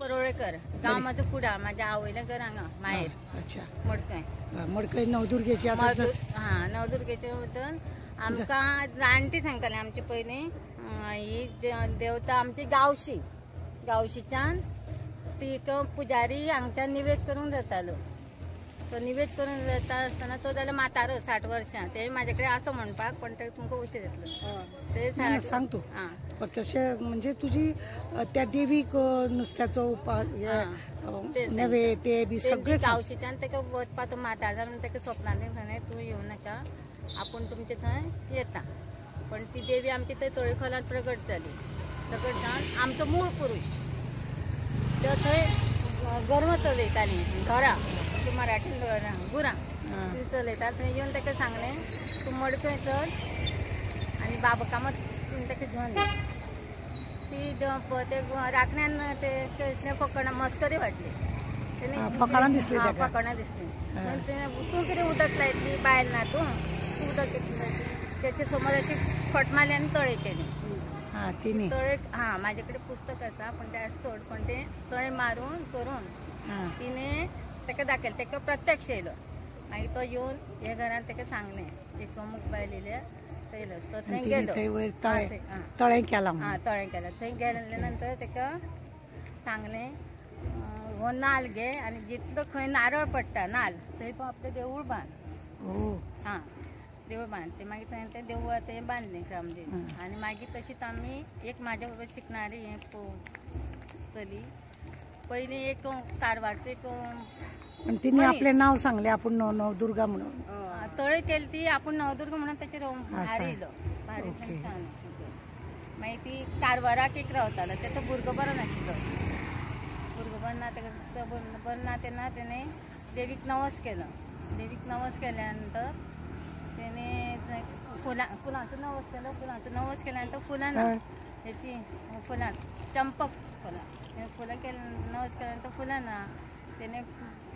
परोळेकर गाव माझं कुडा माझ्या आवयला घर हांगा माहेर. अच्छा मडकय मडकय नवदुर्गेची नवदुर्गेचे बद्दल आमकां जाणटी सांगताले आमचे पयलीं ही देवता आमची गावशीच्यान ती पुजारी हांगच्यान निवेद करूंक जातालो. तो निवेद करून जाता आसतना तो जाल्यार म्हातारो 60 वर्सां ते म्हाजे कडेन असं म्हणपाक पण ते तुमकां उशीर येतलो ते सांग तू. तशें म्हणजे तुजी त्या देवीक नुस्त्याचो उपास नवे ते बी सगळे गावशीच्यान ताका वचपा तो म्हातारो जावन ताका स्वप्नांत सांगलें तूं येवं नाका आपूण तुमचे थंय येता. पण ती देवी आमची थंय तळीखोलांत प्रगट जाली. प्रगट जावन आमचो मूळ पुरुश तो थंय गर्व चलयताली घरा मराठीन गुरां ती चलयता. थंय येवन ताका सांगलें तूं मडकय चल आनी बाबा कामत ताका घेवन ये. ती ते राखण्यान ते फकाणां मस्करी वाटली फकाणां दिसली फकाणां दिसली. तूं कितें उदक लायतली बायल ना तूं उदक त्याचे समोर अशी फट मारली आनी तळय केली. तळय म्हाजे कडेन पुस्तक आसा पण ते सोड पण ते तळय मारून करून तिने ताका दाखयलें. ताका प्रत्यक्ष येयलो. मागीर तो येवन हे घरान ताका सांगलें एक अमूक बायल येयल्या येयलो तो थंय गेलो तळें केलां. तळें केलें. थंय गेले नंतर ताका सांगलें हो नाल्ल घे आनी जितलो खंय नारळ पडटा नाल्ल थंय तूं आपलें देवूळ बांद. देवूळ बांद. ते मागीर थंय तें देवूळ ते बांदलें ग्रामदेव. आनी मागीर तशीच आमी एक म्हाज्या बरोबर शिकणारी हें चली पयलीं एक कारवारचो एक तिने आपले नाव सांगले आपण नवदुर्गा म्हणून तळय केली ती आपण नवदुर्गा म्हणून ताचेर भार येयलो. मागीर ती कारवाराक एक रावतालो ताचो भुरगो बरो नाशिल्लो. भुरगो बरो ना ताका बरो ना तेन्ना तेणें देवीक नवस केलो. देवीक नवस केल्या नंतर तेणें फुलांचो नवस केलो. फुलांचो नवस केल्या नंतर फुलां ना हेची फुलां चंपक फुलां केल्या नवस केल्यानंतर फुलां ना तेणें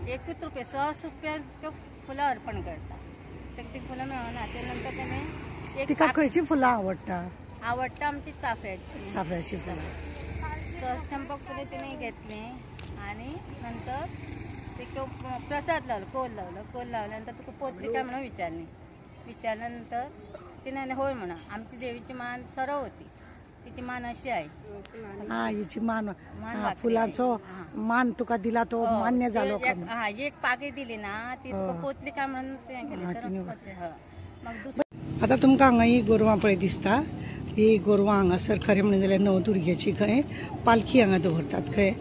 21 रुपया 6 रुपया फुलां अर्पण करता. ताका ती फुलां मेळना. ते नंतर तेणें तिका खंयची फुलां आवडटा आमची चाफ्याची फुलां. 6 चंपक फुलां तेणें घेतलीं आनी नंतर तिका प्रसाद लावलो. कोल लावल्या नंतर तुका पोतली काय म्हणून विचारल्या नंतर तिणें होय म्हणा. आमची देवीची मान सरवती तिची मान अशी आहे. हिची मान फुलांचो मान तुका दिला तो मान्य जालो. एक पाकी दिली ना ती तुका पोतली काय म्हणून आता तुमकां हांगा ही गोरवां पळय दिसता. ही गोरवां हांगासर खरें म्हणलें जाल्यार नवदुर्गेची खंय पालखी हांगा दवरतात खंय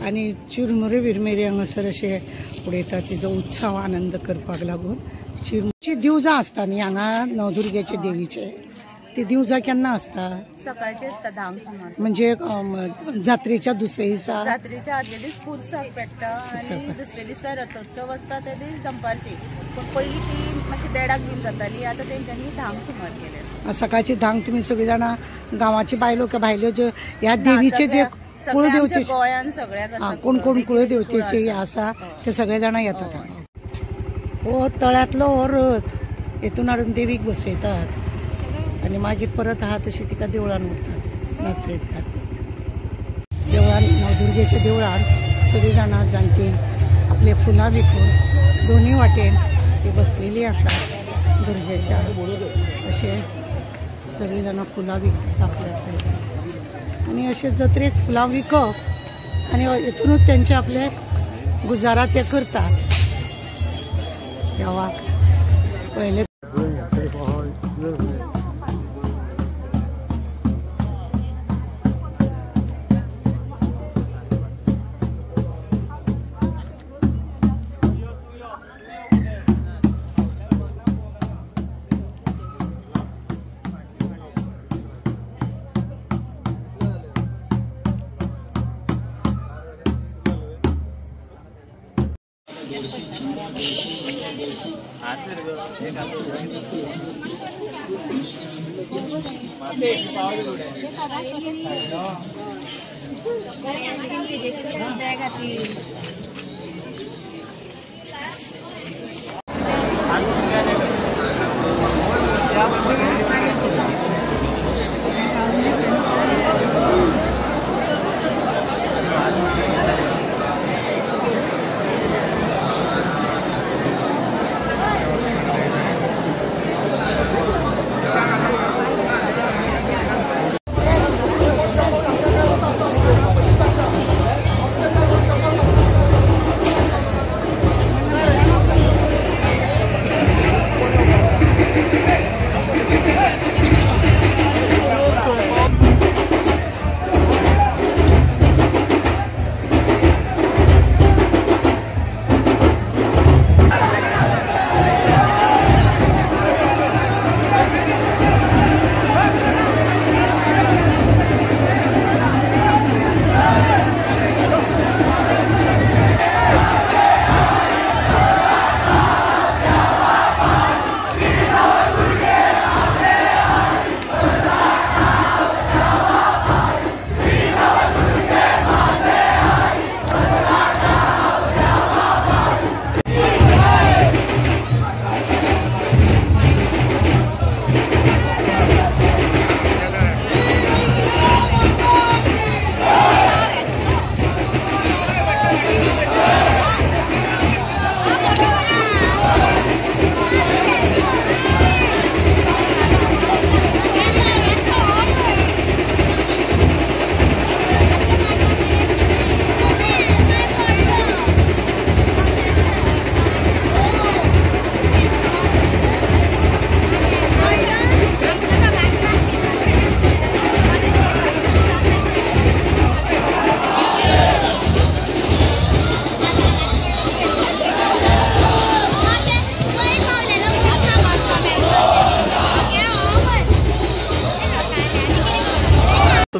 आनी चिरमुरे बिरमेरे हांगासर अशे उडयतात तिचो उत्सव आनंद करपाक लागून. चिरमुरची दिवजां आसता न्ही हांगा नवदुर्गेचे देवीचे ती दिवजां केन्ना आसता? सकाळची आसता 10 सुमार. म्हणजे जात्रेच्या दुसऱ्या दिसा जात्रेच्या आदले दीस पुरसाक पेट्टा आनी दुसऱ्या दिसा रथोत्सव आसता ते दीस दनपारची. पण पयलीं ती मातशी 1:30 बीन जाताली. आतां तेंच्यांनी 10 सुमार केले. सकाळची 10 तुमी सगळीं जाणां गांवाची बायलो काय भायल्यो ज्यो ह्या देवीचे जे कुळदेवते गोंयान सगळ्याक कोण कोण कुळदेवतेचे हे आसा ते सगळे जाणां येतात हांगा. हो तळ्यातलो हो रथ हेतून हाडून देवीक बसयतात आनी मागीर परत आहा तशी तिका देवळान व्हरतात नाचयतात. देवळान नवदुर्गेच्या देवळान सगळीं जाणां जाणटी आपले फुलां विकून दोनूय वाटेन ती बसलेली आसा दुर्गेच्या. अशे सगळीं जाणां फुलां विकतात आपल्या आनी अशे जत्रेक फुलां विकप आनी हेतूनच तेंचे आपले गुजारा ते करतात. देवाक पयले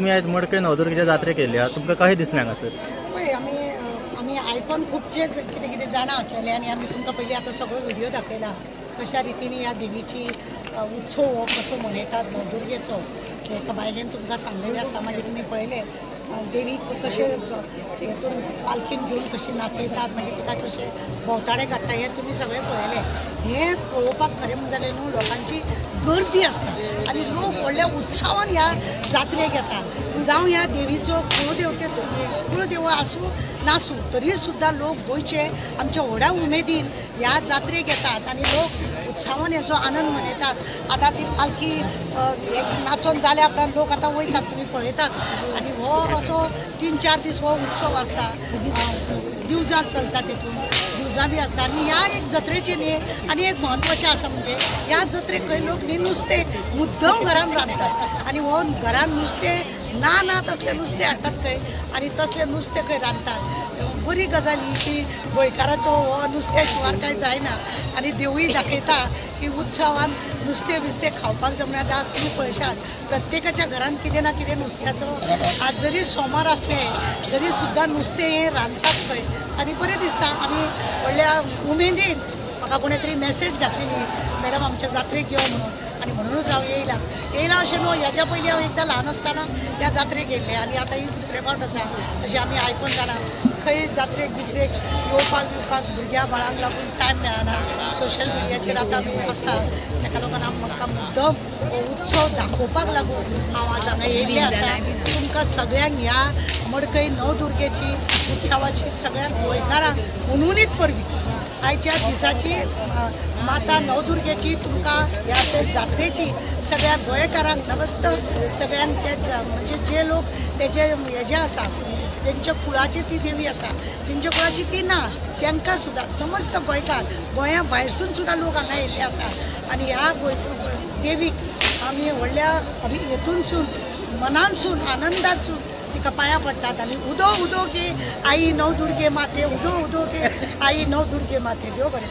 तुमी आज मडकय नवदुर्गेच्या जात्रेक येयल्या, तुमकां कशें दिसलें हांगासर? पळय आमी आयकून खूबशे कितें कितें जाणां आसलेले आनी आमी तुमकां पयलीं आतां सगळो व्हिडिओ दाखयला कशा रितीने ह्या देवीची उत्सव हो कसो मनयतात नवदुर्गेचो. एका बायलेन तुमकां सांगलेलें आसा, मागीर तुमी पळयलें देवीक कशे हेतून पालखीन घेवन कशी नाचयतात, मागीर तिका कशे भोंवताडे काडटा हे तुमी सगळें पळयलें. हे पळोवपाक खरें म्हणजे जाल्यार न्हू लोकांची गर्दी आसता आनी लोक व्हडल्या उत्सवान ह्या जात्रेक येतात. जावं ह्या देवीचो कुळदेवतेचो कुळदेव आसूं नासूं तरी सुद्दां लोक गोंयचे आमच्या व्हड्या उमेदीन ह्या जात्रेक येतात आनी लोक उत्सवान हेचो आनंद मनयतात. आतां ती पालखी एक नाचोन जाल्या उपरांत लोक आतां वयतात, तुमी पळयतात आनी हो असो 3-4 दीस हो उत्सव आसता. दिवजां चलता तेतून दिवजां बी आसता आनी ह्या एक जात्रेची न्ही आनी एक म्हत्वाचें आसा म्हणजे ह्या जात्रेक खंय लोक न्ही नुस्तें मुद्दम घरान रांदतात आनी हो घरान नुस्तें ना तसलें नुस्तें हाडटात खंय आनी तसलें नुस्तें खंय रांदतात. बरी गजाल ही की गोंयकाराचो हो नुस्त्या शिवार कांय जायना आनी देवूय दाखयता की उत्सवान नुस्तें बिस्तें खावपाक जमना. आज तुमी पळयशात प्रत्येकाच्या घरान कितें ना कितें नुस्त्याचो आज जरी सोमार आसलें तरी सुद्दां नुस्तें हें रांदतात खंय आनी बरें दिसता. आमी व्हडल्या उमेदीन म्हाका कोणें तरी मॅसेज घातलेली, मॅडम आमच्या जात्रेक यो म्हणून आनी म्हणूनच हांव येयला अशें न्हू. हेज्या पयलीं हांव एकदां ल्हान आसतना ह्या जात्रेक येयल्लें आनी आतां ही दुसरें फावट आसा. अशें आमी आयकून जाणा खंय जात्रेक बित्रेक येवपाक भुरग्या बाळांक लागून टायम मेळना. सोशल मिडियाचेर आतां आमी आसता, ताका लागून म्हाका मुद्दम हो उत्सव दाखोवपाक लागून हांव आज हांगा येयल्लें आसा. तुमकां सगळ्यांक ह्या मडकय नवदुर्गेची उत्सवाची सगळ्यांक गोंयकारांक उनुनीत परबीं आयच्या दिसाची माता नवदुर्गेची तुमकां ह्या जात्रेची सगळ्या गोंयकारांक नमस्त. सगळ्यांक म्हणजे जे लोक तेजे हेजे आसा जेंच्या कुळाची ती देवी आसा, जेंच्या कुळाची ती ना तांकां सुद्दां समस्त गोंयकार गोंया भायरसून सुद्दां लोक हांगा येयल्ले आसा आनी ह्या देवीक आमी व्हडल्या हेतूनसून मनानसून आनंदानसून तिका पांयां पडटात आनी उदो उदो की आई नवदुर्गे माते, उदो उदो की आई नवदुर्गे माते. देव बरें.